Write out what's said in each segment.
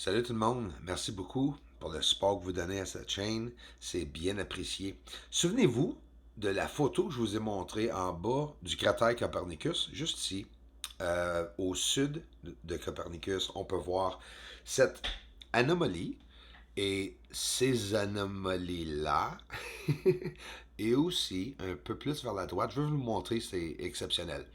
Salut tout le monde, merci beaucoup pour le support que vous donnez à cette chaîne, c'est bien apprécié. Souvenez-vous de la photo que je vous ai montrée en bas du cratère Copernicus, juste ici, au sud de Copernicus, on peut voir cette anomalie et ces anomalies-là, et aussi un peu plus vers la droite, je vais vous le montrer, c'est exceptionnel.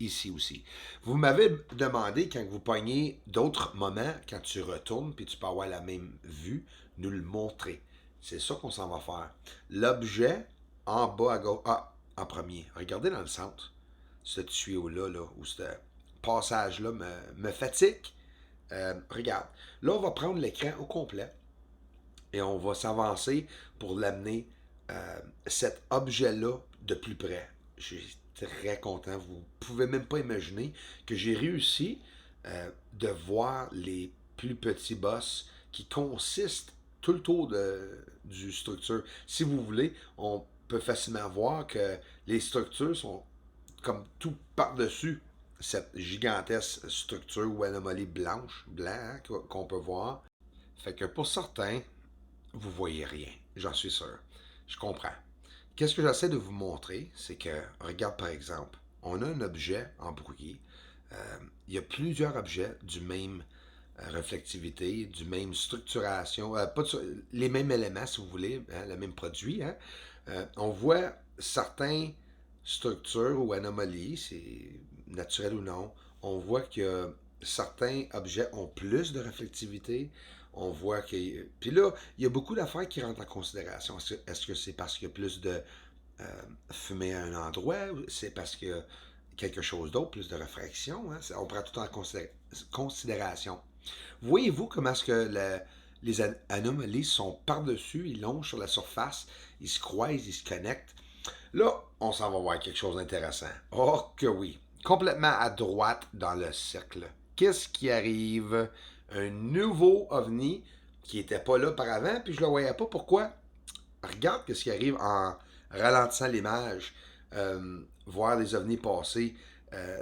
Ici aussi. Vous m'avez demandé quand vous pognez d'autres moments, quand tu retournes puis tu peux avoir la même vue, nous le montrer. C'est ça qu'on s'en va faire. L'objet en bas à gauche, en premier. Regardez dans le centre. Ce tuyau-là, là, ou ce passage-là me fatigue. Regarde. Là, on va prendre l'écran au complet et on va s'avancer pour l'amener cet objet-là de plus près. Je suis très content. Vous ne pouvez même pas imaginer que j'ai réussi de voir les plus petits boss qui consistent tout le tour du structure. Si vous voulez, on peut facilement voir que les structures sont comme tout par-dessus cette gigantesque structure ou anomalie blanc, hein, qu'on peut voir. Fait que pour certains, vous voyez rien, j'en suis sûr. Je comprends. Qu'est-ce que j'essaie de vous montrer, c'est que, regarde par exemple, on a un objet embrouillé. Il y a plusieurs objets du même réflectivité, du même structuration, pas les mêmes éléments si vous voulez, hein, le même produit. Hein. On voit certaines structures ou anomalies, c'est naturel ou non. On voit que certains objets ont plus de réflectivité. On voit que. Puis là, il y a beaucoup d'affaires qui rentrent en considération. Est-ce que c'est parce qu'il y a plus de fumée à un endroit ou c'est parce qu'il y a quelque chose d'autre, plus de réfraction? Hein? On prend tout en considération. Voyez-vous comment est-ce que les anomalies sont par-dessus, ils longent sur la surface, ils se croisent, ils se connectent. Là, on s'en va voir quelque chose d'intéressant. Oh que oui. Complètement à droite dans le cercle. Qu'est-ce qui arrive? Un nouveau ovni qui n'était pas là par avant, puis je ne le voyais pas. Pourquoi? Regarde ce qui arrive en ralentissant l'image. Voir les ovnis passer.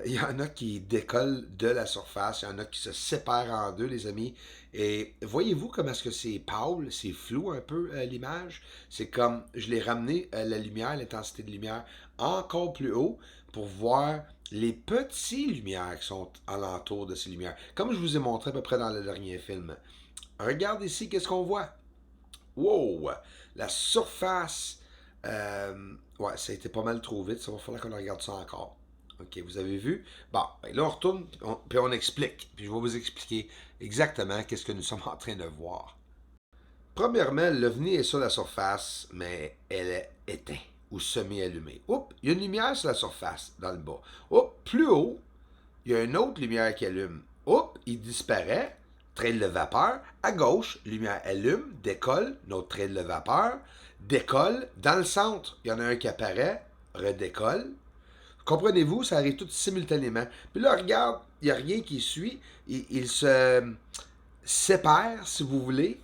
Il y en a qui décollent de la surface, il y en a qui se séparent en deux, les amis. Et voyez-vous comment est-ce que c'est pâle, c'est flou un peu l'image? C'est comme, je l'ai ramené la lumière, l'intensité de lumière encore plus haut pour voir les petites lumières qui sont alentour de ces lumières. Comme je vous ai montré à peu près dans le dernier film. Regarde ici, qu'est-ce qu'on voit? Wow! La surface. Ouais, ça a été pas mal trop vite. Ça va falloir qu'on regarde ça encore. OK, vous avez vu? Bon, ben là, on retourne, puis on explique. Puis je vais vous expliquer exactement qu'est-ce que nous sommes en train de voir. Premièrement, l'OVNI est sur la surface, mais elle est éteinte ou semi-allumée. Oups, il y a une lumière sur la surface, dans le bas. Oups, plus haut, il y a une autre lumière qui allume. Oups, il disparaît. Trail de vapeur. À gauche, lumière allume, décolle. Notre trail de vapeur. Décolle. Dans le centre, il y en a un qui apparaît, redécolle. Comprenez-vous, ça arrive tout simultanément. Puis là, regarde, il n'y a rien qui suit. Il se sépare, si vous voulez.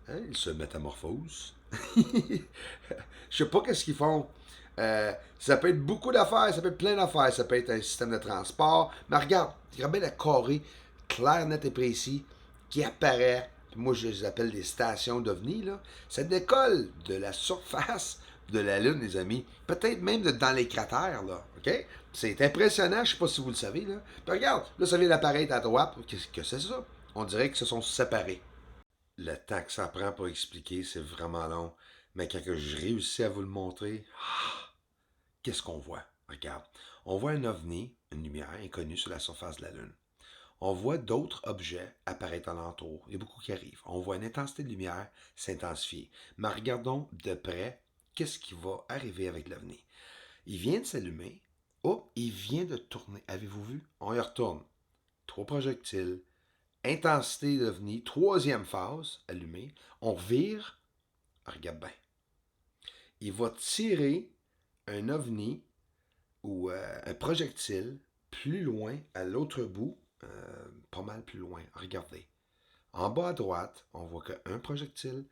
Hein, il se métamorphose. Je sais pas qu'est-ce qu'ils font. Ça peut être beaucoup d'affaires, ça peut être plein d'affaires, ça peut être un système de transport. Mais regarde, regarde bien le carré, clair, net et précis, qui apparaît. Moi, je les appelle des stations d'OVNI. Là. Ça décolle de la surface de la Lune, les amis. Peut-être même dans les cratères. Là. OK? C'est impressionnant, je sais pas si vous le savez. Là. Puis regarde, là, ça vient d'apparaître à droite. Qu'est-ce que c'est ça? On dirait qu'ils se sont séparés. Le temps que ça prend pour expliquer, c'est vraiment long. Mais quand je réussis à vous le montrer, qu'est-ce qu'on voit? Regarde. On voit un ovni, une lumière inconnue sur la surface de la Lune. On voit d'autres objets apparaître alentour. Il y a beaucoup qui arrivent. On voit une intensité de lumière s'intensifier. Mais regardons de près qu'est-ce qui va arriver avec l'ovni. Il vient de s'allumer. Oh, il vient de tourner. Avez-vous vu? On y retourne. Trois projectiles. Intensité d'ovni. Troisième phase, allumée. On vire. Regarde bien. Il va tirer un ovni ou un projectile plus loin, à l'autre bout, pas mal plus loin. Regardez. En bas à droite, on voit qu'un projectile.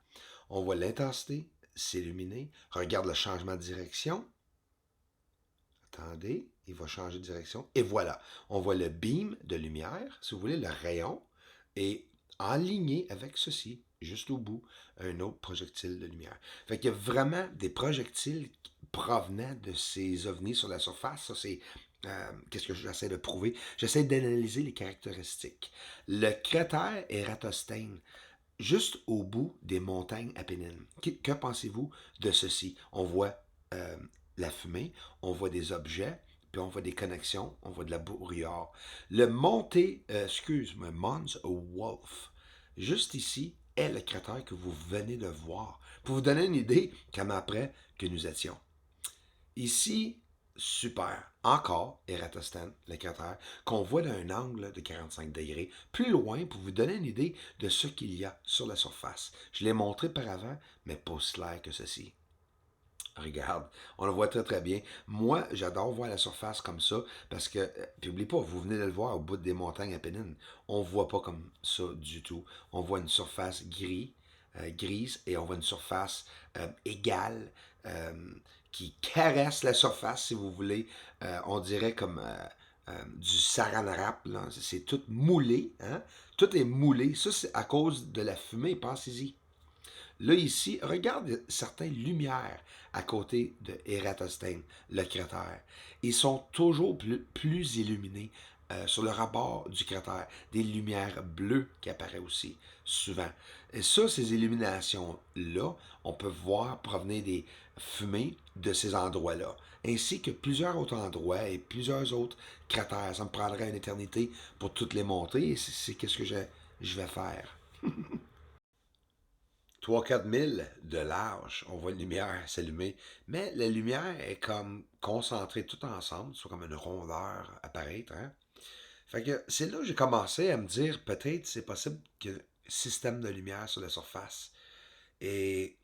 On voit l'intensité s'illuminer. Regarde le changement de direction. Attendez, il va changer de direction. Et voilà, on voit le beam de lumière, si vous voulez, le rayon. Et aligné avec ceci, juste au bout, un autre projectile de lumière. Fait qu'il y a vraiment des projectiles provenant de ces ovnis sur la surface. Ça, c'est qu'est-ce que j'essaie de prouver? J'essaie d'analyser les caractéristiques. Le cratère Eratosthène, juste au bout des montagnes Apennines. Que pensez-vous de ceci? On voit euh, la fumée, on voit des objets, puis on voit des connexions, on voit de la brouillard. Le monté, excuse-moi, Mons Wolf, juste ici, est le cratère que vous venez de voir. Pour vous donner une idée, comme après que nous étions. Ici, super. Encore, Eratosthène, le cratère, qu'on voit d'un angle de 45 degrés. Plus loin, pour vous donner une idée de ce qu'il y a sur la surface. Je l'ai montré par avant, mais pas aussi clair que ceci. Regarde, on le voit très très bien. Moi, j'adore voir la surface comme ça parce que, puis n'oubliez pas, vous venez de le voir au bout des montagnes Apennines. On ne voit pas comme ça du tout. On voit une surface grise et on voit une surface égale euh, qui caresse la surface, si vous voulez. On dirait comme du saran wrap, là. C'est tout moulé. Hein? Tout est moulé. Ça, c'est à cause de la fumée. Pensez-y. Là, ici, regarde certaines lumières à côté de Eratosthène, le cratère. Ils sont toujours plus illuminés sur le rebord du cratère. Des lumières bleues qui apparaissent aussi, souvent. Et ça, ces illuminations-là, on peut voir provenir des fumées de ces endroits-là, ainsi que plusieurs autres endroits et plusieurs autres cratères. Ça me prendrait une éternité pour toutes les monter, et c'est qu'est-ce que je vais faire. 3 4 000 de large, on voit une lumière s'allumer, mais la lumière est comme concentrée tout ensemble, soit comme une rondeur apparaître. Hein? Fait que c'est là que j'ai commencé à me dire peut-être c'est possible qu'il y ait un système de lumière sur la surface. Et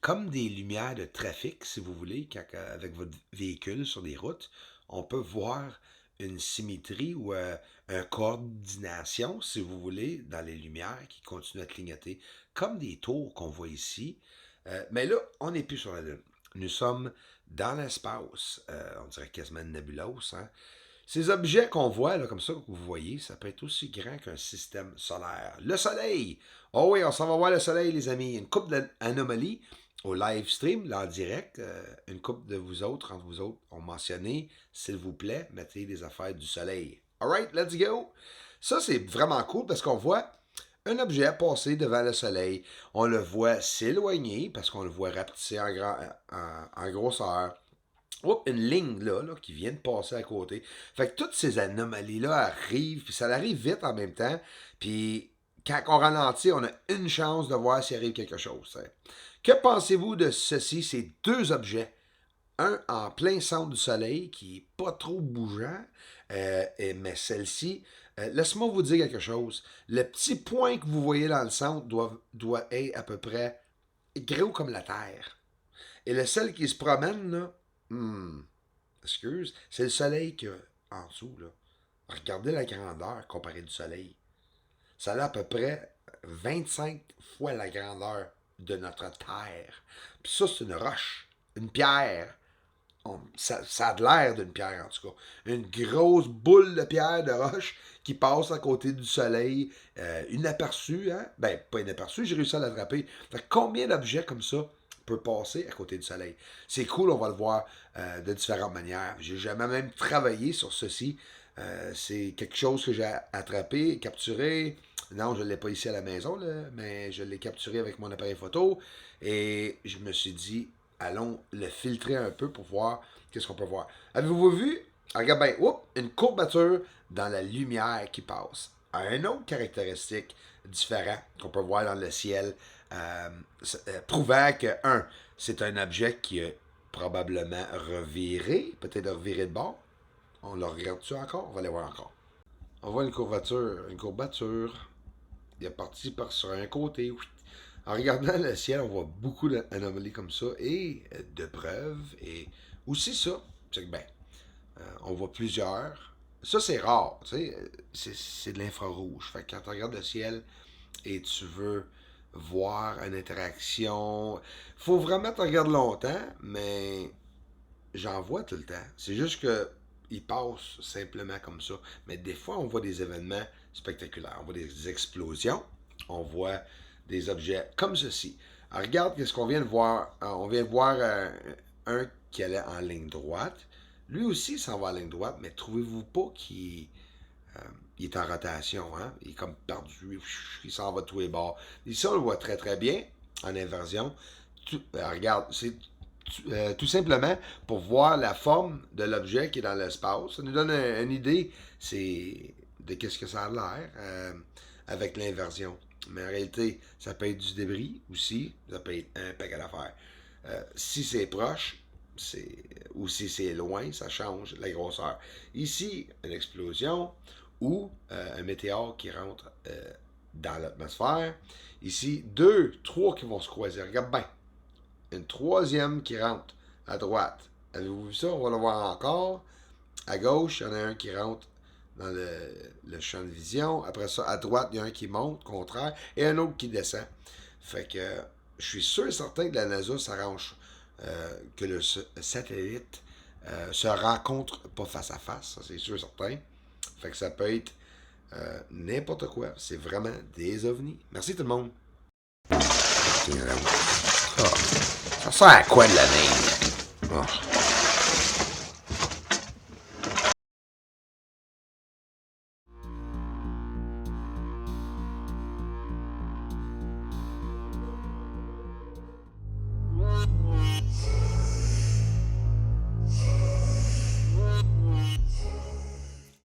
comme des lumières de trafic, si vous voulez, avec votre véhicule sur des routes, on peut voir une symétrie ou une coordination, si vous voulez, dans les lumières qui continuent à clignoter, comme des tours qu'on voit ici. Mais là, on n'est plus sur la Lune. Nous sommes dans l'espace. On dirait quasiment une nébuleuse. Hein? Ces objets qu'on voit, là, comme ça, que vous voyez, ça peut être aussi grand qu'un système solaire. Le Soleil! Oh oui, on s'en va voir le Soleil, les amis. Une coupe d'anomalies au live stream, là, en direct. Une coupe de vous autres, entre vous autres, ont mentionné, s'il vous plaît, mettez des affaires du Soleil. Alright, let's go! Ça, c'est vraiment cool parce qu'on voit un objet passer devant le Soleil. On le voit s'éloigner parce qu'on le voit rapetisser en grosseur. Oups, une ligne là, qui vient de passer à côté. Fait que toutes ces anomalies-là arrivent, puis ça arrive vite en même temps. Puis quand on ralentit, on a une chance de voir s'il arrive quelque chose. Hein. Que pensez-vous de ceci, ces deux objets? Un en plein centre du soleil, qui n'est pas trop bougeant, mais celle-ci, laisse-moi vous dire quelque chose. Le petit point que vous voyez dans le centre doit être à peu près gros comme la Terre. Et le seul qui se promène, là, hmm, excuse, c'est le soleil qui est en dessous, là. Regardez la grandeur comparée du soleil. Ça a à peu près 25 fois la grandeur de notre Terre. Puis ça, c'est une roche, une pierre. Ça a de l'air d'une pierre, en tout cas. Une grosse boule de pierre de roche qui passe à côté du soleil, inaperçue, hein? Ben, pas inaperçue, j'ai réussi à l'attraper. Fait que combien d'objets comme ça peut passer à côté du soleil? C'est cool, on va le voir de différentes manières. J'ai jamais même travaillé sur ceci. C'est quelque chose que j'ai attrapé, capturé. Non, je ne l'ai pas ici à la maison, là, mais je l'ai capturé avec mon appareil photo. Et je me suis dit, allons le filtrer un peu pour voir qu'est-ce qu'on peut voir. Avez-vous vu? Regarde bien, une courbature dans la lumière qui passe. Un autre caractéristique différent qu'on peut voir dans le ciel, prouvant que, un, c'est un objet qui a probablement reviré, peut-être reviré de bord. On le regarde-tu encore? On va aller voir encore. On voit une courbature. Une courbature. Il est parti sur un côté. En regardant le ciel, on voit beaucoup d'anomalies comme ça et de preuves. Et aussi ça, c'est que ben, on voit plusieurs. Ça, c'est rare, tu sais, c'est de l'infrarouge. Fait que quand tu regardes le ciel et tu veux voir une interaction, faut vraiment te regarder longtemps, mais j'en vois tout le temps. C'est juste que ils passent simplement comme ça. Mais des fois, on voit des événements spectaculaires. On voit des explosions. on voit des objets comme ceci. Alors, regarde ce qu'on vient de voir. On vient de voir un qui allait en ligne droite. Lui aussi s'en va en ligne droite, mais trouvez-vous pas qu'il est en rotation, hein? Il est comme perdu, il s'en va de tous les bords. Ici, on le voit très très bien en inversion. Regarde, c'est tout simplement pour voir la forme de l'objet qui est dans l'espace. Ça nous donne une idée de qu'est-ce que ça a l'air avec l'inversion. Mais en réalité, ça peut être du débris aussi, ça peut être un paquet d'affaires. Si c'est proche, ou si c'est loin, ça change la grosseur. Ici, une explosion ou un météore qui rentre dans l'atmosphère. Ici, deux, trois qui vont se croiser. Regarde bien. Une troisième qui rentre à droite. Avez-vous vu ça? On va le voir encore. À gauche, il y en a un qui rentre dans le champ de vision. Après ça, à droite, il y a un qui monte, contraire, et un autre qui descend. Fait que je suis sûr et certain que la NASA s'arrange que le satellite se rencontre pas face à face. Ça, c'est sûr et certain. Fait que ça peut être n'importe quoi. C'est vraiment des ovnis. Merci tout le monde. Ça sert à quoi de la neige? Oh.